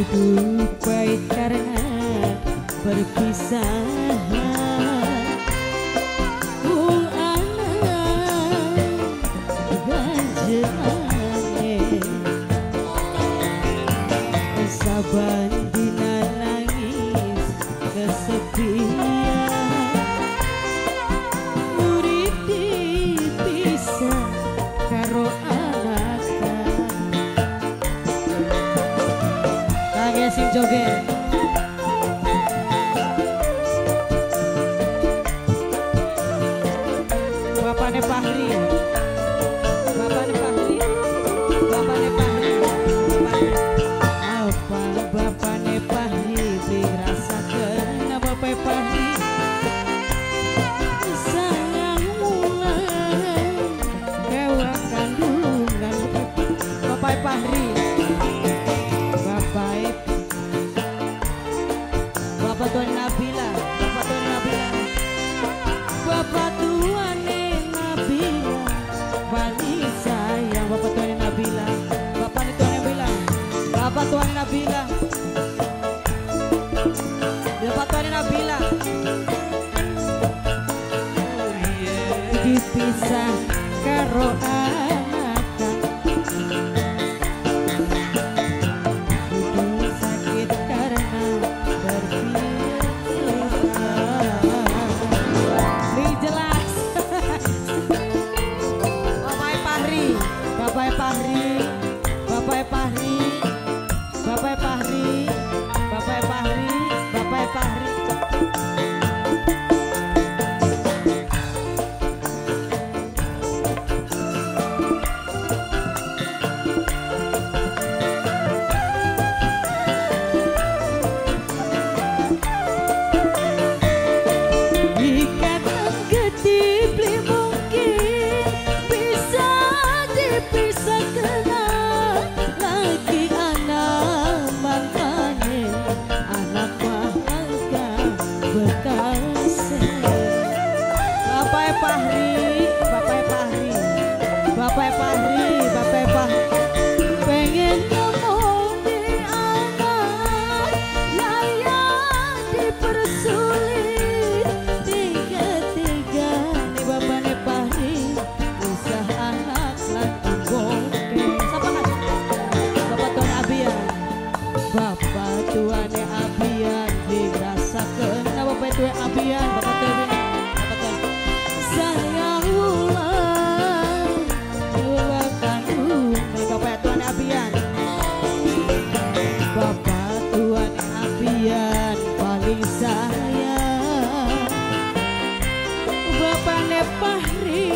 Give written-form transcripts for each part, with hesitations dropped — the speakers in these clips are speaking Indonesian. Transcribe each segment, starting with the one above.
Hidup pahit karena perpisahan. Anak ganjane saban dina nangis kesepian. Urip dipisah karo anaka. Kage sing joget. Bapakne Fahri, Bapakne Fahri, Bapakne Fahri, apa Bapakne Fahri dirasakeun Bapak Fahri sayang mulai dewa kandungan Bapak Fahri, Bapak Tuan Nabila, Bapak Tuan Nabila, Bapak Tuane Nabila, paling sayang Bapak Tuane Nabila, Bapak Tuane Nabila, Bapak Tuane Nabila, Bapak Tuane Nabila, dipisah karo anaka. Hidup sakit karena Bapak Fahri, Bapak Fahri, Bapak Fahri, Bapak Fahri, Bapak Fahri. Ikatan getih beli mungkin bisa dipisah kena lagi anak makane anak bangga bekasih. Bapak Fahri, Bapak Fahri, Bapak Fahri, Bapak Fahri pengen ngomong di anak layak dipersulit tiga-tiga nih Bapakne Fahri pisah anak lagi bokeh. Siapa kan? Bapak Tuan Abian, Bapak Tuane Abian dirasakeun Bapak Tuan Abian, Bapak Tuan sayang ulang dua kandungan Bapak Tuan Abian, Bapak Tuan Abian paling sayang Bapakne Fahri,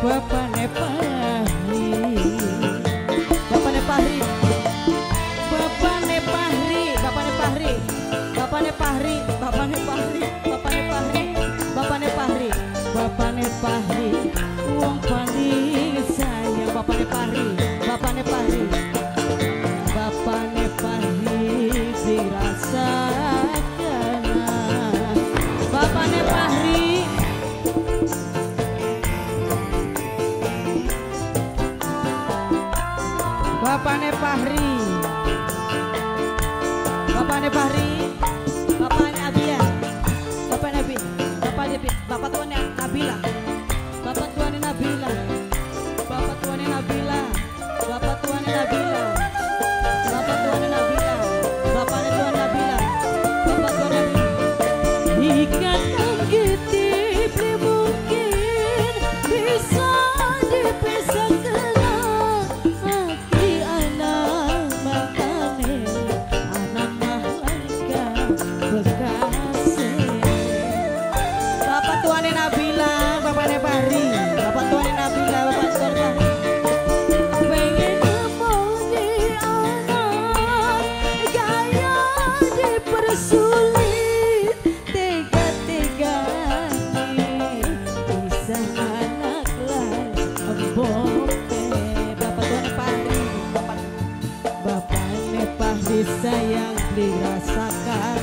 Bapakne Fahri, Bapakne Fahri, Bapakne Fahri, Bapakne Fahri, Bapakne Fahri, Bapakne Fahri, Bapakne Fahri, Bapakne Fahri, Bapakne Fahri, wong paling sayang Bapakne Fahri, Bapakne Fahri, Bapakne Fahri dirasakan Bapakne Fahri. Bapakne Fahri, Bapakne Fahri, Bapakne Abian, Bapak Nabi, Bapak Nabi, Bapak Tuane Nabila, Bapak Tuane Nabila, Bapak Tuane Nabila, Bapak Tuane Nabila, Bapak Tuane Nabila, Bapak Tuane Nabila, Bapak Tuane Nabila. Ikatan getih beli mungkin bisa dipisah kena hati anak makane anak mahalaga bekasih. Bapak Tuane Nabila, Bapakne Fahri, Bapak Tuane Nabila, Bapak Tuane Fahri pengen ngomong di anak gaya dipersulit tiga-tiga bisa anak lari bokeh. Bapak Tuane Fahri, Bapakne Fahri sayang dirasakan